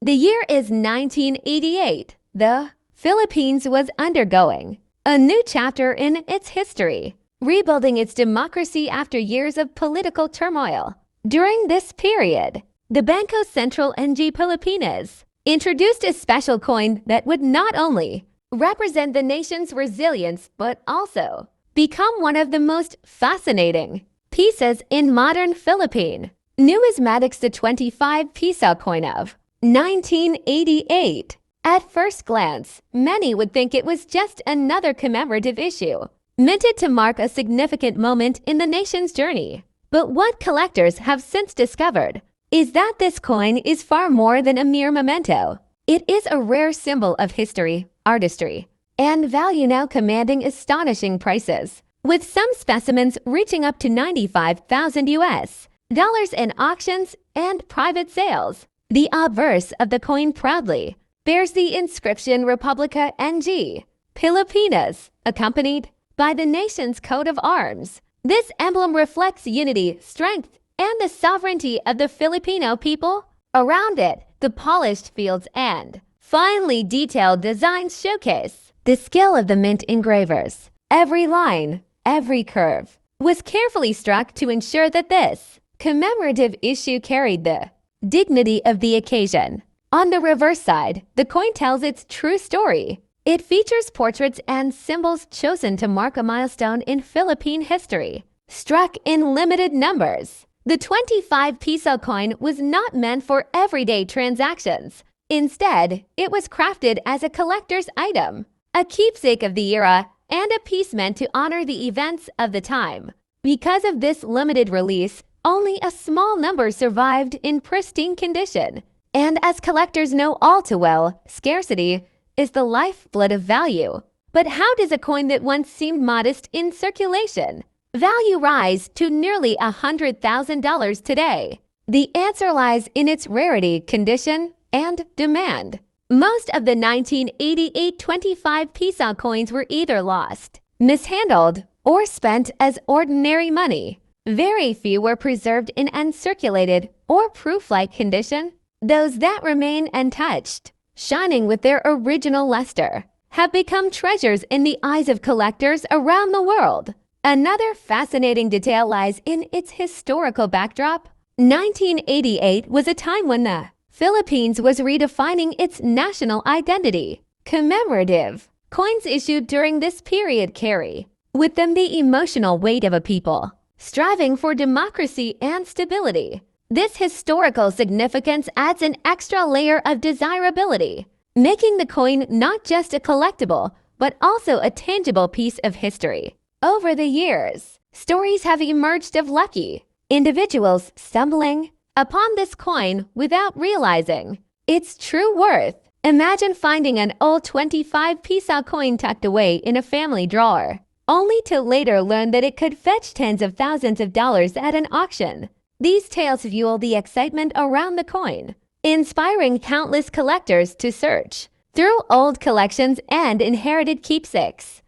The year is 1988. The Philippines was undergoing a new chapter in its history, rebuilding its democracy after years of political turmoil. During this period, the Bangko Sentral ng Pilipinas introduced a special coin that would not only represent the nation's resilience but also become one of the most fascinating pieces in modern Philippine numismatics. The 25 piso coin of 1988. At first glance, many would think it was just another commemorative issue, minted to mark a significant moment in the nation's journey. But what collectors have since discovered is that this coin is far more than a mere memento. It is a rare symbol of history, artistry, and value, now commanding astonishing prices, with some specimens reaching up to $95,000 in auctions and private sales. The obverse of the coin proudly bears the inscription Republica ng Pilipinas, accompanied by the nation's coat of arms. This emblem reflects unity, strength, and the sovereignty of the Filipino people. Around it, the polished fields and finely detailed designs showcase the skill of the mint engravers. Every line, every curve was carefully struck to ensure that this commemorative issue carried the dignity of the occasion. On the reverse side, the coin tells its true story. It features portraits and symbols chosen to mark a milestone in Philippine history, struck in limited numbers. The 25 piso coin was not meant for everyday transactions. Instead, it was crafted as a collector's item, a keepsake of the era, and a piece meant to honor the events of the time. Because of this limited release, only a small number survived in pristine condition. And as collectors know all too well, scarcity is the lifeblood of value. But how does a coin that once seemed modest in circulation value rise to nearly $100,000 today? The answer lies in its rarity, condition, and demand. Most of the 1988 25 piso coins were either lost, mishandled, or spent as ordinary money. Very few were preserved in uncirculated or proof-like condition. Those that remain untouched, shining with their original luster, have become treasures in the eyes of collectors around the world. Another fascinating detail lies in its historical backdrop. 1988 was a time when the Philippines was redefining its national identity. Commemorative coins issued during this period carry with them the emotional weight of a people striving for democracy and stability. This historical significance adds an extra layer of desirability, making the coin not just a collectible, but also a tangible piece of history. Over the years, stories have emerged of lucky individuals stumbling upon this coin without realizing its true worth. Imagine finding an old 25 piso coin tucked away in a family drawer, only to later learn that it could fetch tens of thousands of dollars at an auction. These tales fuel the excitement around the coin, inspiring countless collectors to search through old collections and inherited keepsakes.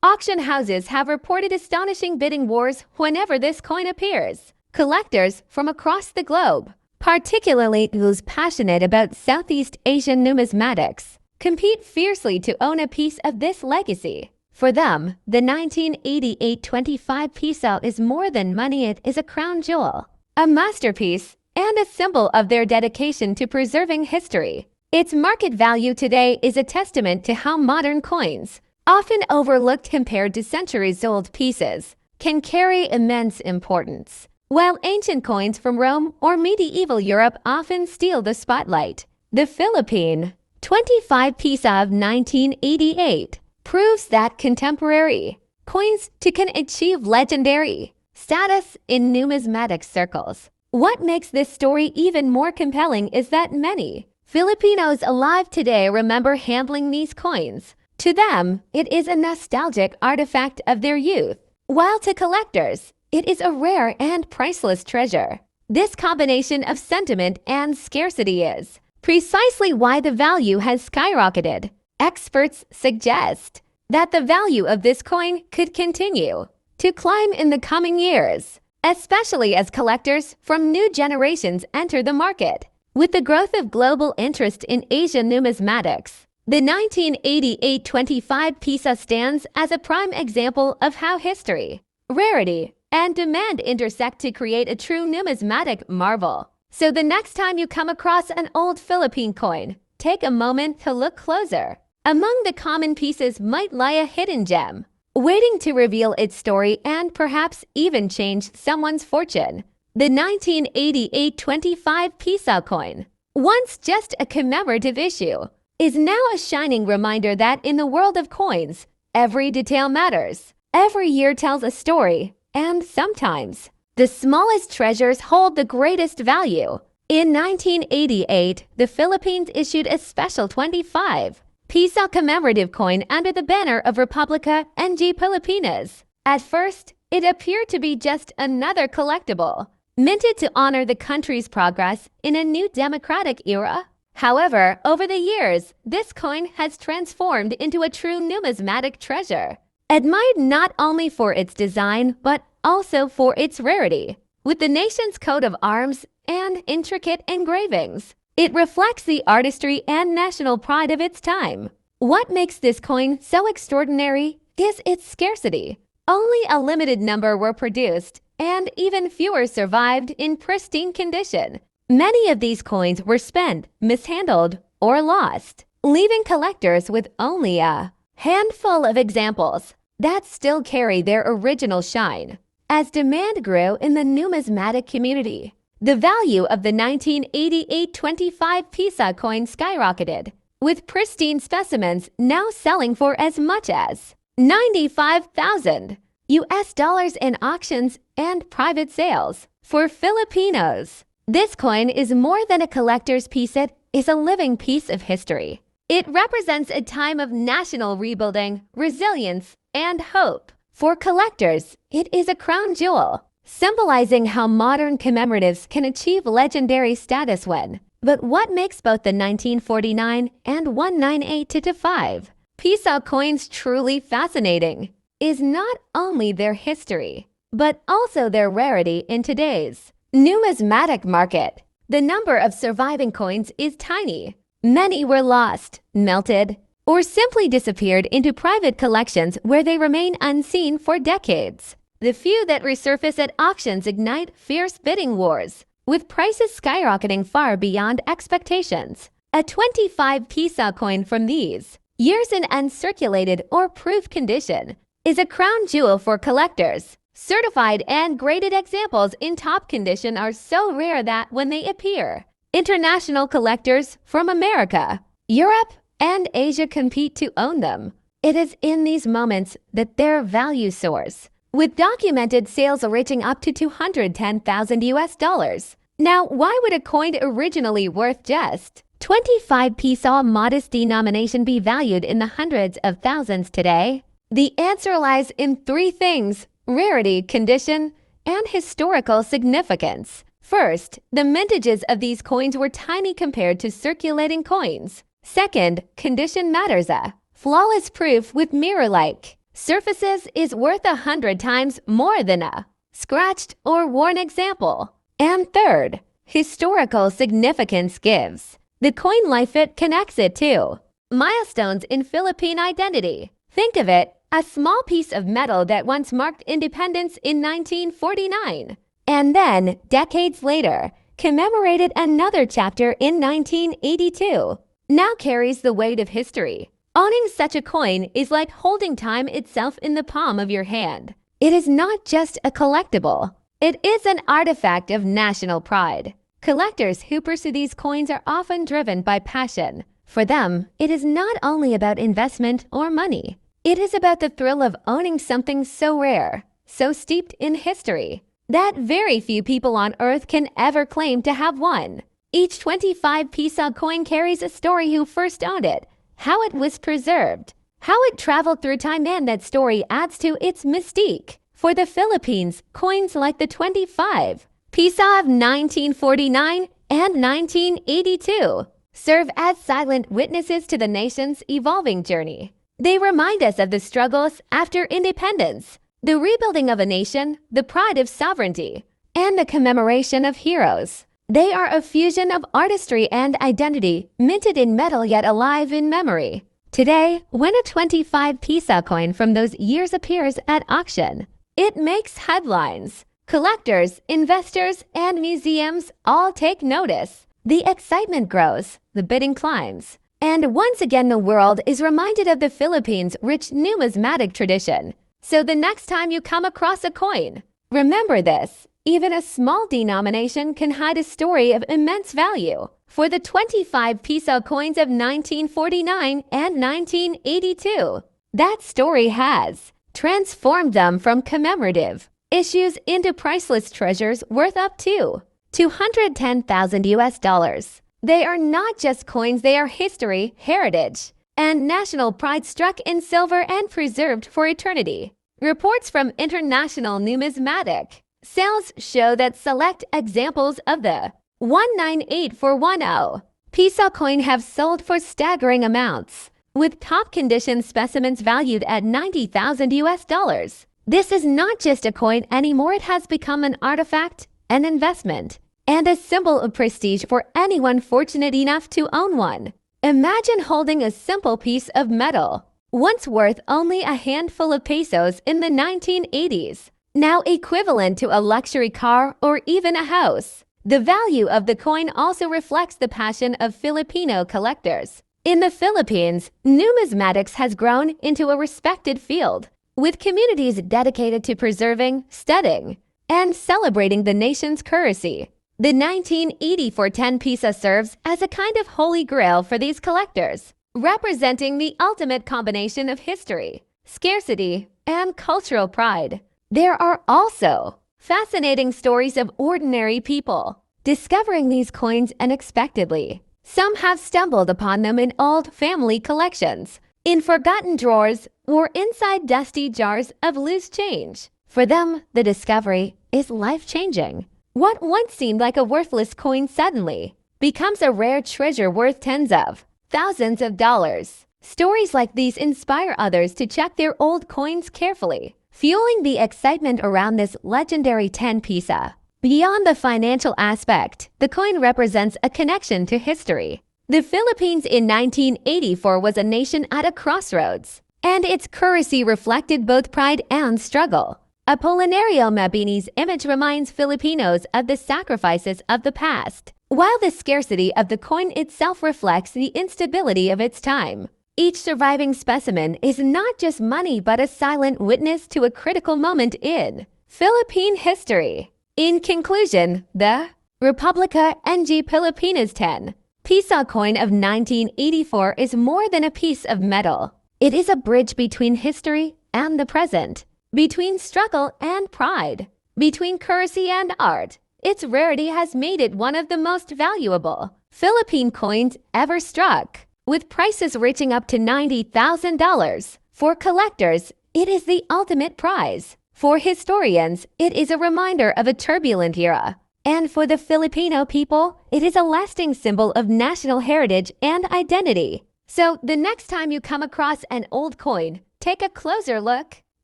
Auction houses have reported astonishing bidding wars whenever this coin appears. Collectors from across the globe, particularly those passionate about Southeast Asian numismatics, compete fiercely to own a piece of this legacy. For them, the 1988 25 piso is more than money. It is a crown jewel, a masterpiece, and a symbol of their dedication to preserving history. Its market value today is a testament to how modern coins, often overlooked compared to centuries-old pieces, can carry immense importance. While ancient coins from Rome or medieval Europe often steal the spotlight, the Philippine 25 piso of 1988 proves that contemporary coins too can achieve legendary status in numismatic circles. What makes this story even more compelling is that many Filipinos alive today remember handling these coins. To them, it is a nostalgic artifact of their youth, while to collectors, it is a rare and priceless treasure. This combination of sentiment and scarcity is precisely why the value has skyrocketed. Experts suggest that the value of this coin could continue to climb in the coming years especially as collectors from new generations enter the market. With the growth of global interest in Asian numismatics, the 1988 25 Piso stands as a prime example of how history, rarity, and demand intersect to create a true numismatic marvel. So the next time you come across an old Philippine coin, take a moment to look closer. Among the common pieces might lie a hidden gem, waiting to reveal its story and perhaps even change someone's fortune. The 1988 25 Piso coin, once just a commemorative issue, is now a shining reminder that in the world of coins, every detail matters. Every year tells a story, and sometimes the smallest treasures hold the greatest value. In 1988, the Philippines issued a special 25 Piso commemorative coin under the banner of Republica ng Pilipinas. At first, it appeared to be just another collectible, minted to honor the country's progress in a new democratic era. However, over the years, this coin has transformed into a true numismatic treasure, admired not only for its design but also for its rarity. With the nation's coat of arms and intricate engravings, it reflects the artistry and national pride of its time. What makes this coin so extraordinary is its scarcity. Only a limited number were produced, and even fewer survived in pristine condition. Many of these coins were spent, mishandled, or lost, leaving collectors with only a handful of examples that still carry their original shine. As demand grew in the numismatic community, the value of the 1988 25 Piso coin skyrocketed, with pristine specimens now selling for as much as $95,000 in auctions and private sales. For Filipinos, this coin is more than a collector's piece, it is a living piece of history. It represents a time of national rebuilding, resilience, and hope. For collectors, it is a crown jewel, symbolizing how modern commemoratives can achieve legendary status when. But what makes both the 1949 and 198-5 Piso coins truly fascinating is not only their history, but also their rarity in today's numismatic market. The number of surviving coins is tiny. Many were lost, melted, or simply disappeared into private collections where they remain unseen for decades. The few that resurface at auctions ignite fierce bidding wars, with prices skyrocketing far beyond expectations. A 25 Piso coin from these years in uncirculated or proof condition is a crown jewel for collectors. Certified and graded examples in top condition are so rare that when they appear, international collectors from America, Europe, and Asia compete to own them. It is in these moments that their value soars, with documented sales reaching up to $210,000. Now, why would a coin originally worth just 25 Piso modest denomination be valued in the hundreds of thousands today? The answer lies in three things: rarity, condition, and historical significance. First, the mintages of these coins were tiny compared to circulating coins. Second, condition matters. A flawless proof with mirror-like surfaces is worth 100 times more than a scratched or worn example. And third, historical significance gives the coin life it connects it to milestones in Philippine identity. Think of it, a small piece of metal that once marked independence in 1949, and then, decades later, commemorated another chapter in 1982, now carries the weight of history. Owning such a coin is like holding time itself in the palm of your hand. It is not just a collectible. It is an artifact of national pride. Collectors who pursue these coins are often driven by passion. For them, it is not only about investment or money. It is about the thrill of owning something so rare, so steeped in history, that very few people on Earth can ever claim to have one. Each 25 Piso coin carries a story: who first owned it, how it was preserved, how it traveled through time, and that story adds to its mystique. For the Philippines, coins like the 25 Piso of 1949 and 1982 serve as silent witnesses to the nation's evolving journey. They remind us of the struggles after independence, the rebuilding of a nation, the pride of sovereignty, and the commemoration of heroes. They are a fusion of artistry and identity, minted in metal yet alive in memory. Today, when a 25 peso coin from those years appears at auction, it makes headlines. Collectors, investors, and museums all take notice. The excitement grows, the bidding climbs. And once again, the world is reminded of the Philippines' rich numismatic tradition. So the next time you come across a coin, remember this: even a small denomination can hide a story of immense value. For the 25 peso coins of 1949 and 1982, that story has transformed them from commemorative issues into priceless treasures worth up to $210,000. They are not just coins, they are history, heritage, and national pride struck in silver and preserved for eternity. Reports from International Numismatic sales show that select examples of the 198410 peso coin have sold for staggering amounts, with top condition specimens valued at $90,000. This is not just a coin anymore, it has become an artifact, an investment, and a symbol of prestige for anyone fortunate enough to own one. Imagine holding a simple piece of metal, once worth only a handful of pesos in the 1980s, now equivalent to a luxury car or even a house. The value of the coin also reflects the passion of Filipino collectors. In the Philippines, numismatics has grown into a respected field, with communities dedicated to preserving, studying, and celebrating the nation's currency. The 1984 10 peso serves as a kind of holy grail for these collectors, representing the ultimate combination of history, scarcity, and cultural pride. There are also fascinating stories of ordinary people discovering these coins unexpectedly. Some have stumbled upon them in old family collections, in forgotten drawers, or inside dusty jars of loose change. For them, the discovery is life-changing. What once seemed like a worthless coin suddenly becomes a rare treasure worth tens of thousands of dollars. Stories like these inspire others to check their old coins carefully, fueling the excitement around this legendary 10 peso. Beyond the financial aspect, the coin represents a connection to history. The Philippines in 1984 was a nation at a crossroads, and its currency reflected both pride and struggle. Apolinario Mabini's image reminds Filipinos of the sacrifices of the past, while the scarcity of the coin itself reflects the instability of its time. Each surviving specimen is not just money but a silent witness to a critical moment in Philippine history. In conclusion, the Republica ng Pilipinas 10 peso coin of 1984 is more than a piece of metal. It is a bridge between history and the present, between struggle and pride, between currency and art. Its rarity has made it one of the most valuable Philippine coins ever struck, with prices reaching up to $90,000. For collectors, it is the ultimate prize. For historians, it is a reminder of a turbulent era. And for the Filipino people, it is a lasting symbol of national heritage and identity. So the next time you come across an old coin, take a closer look.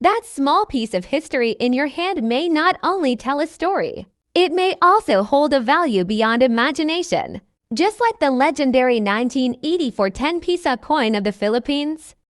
That small piece of history in your hand may not only tell a story, it may also hold a value beyond imagination. Just like the legendary 1984 10 peso coin of the Philippines,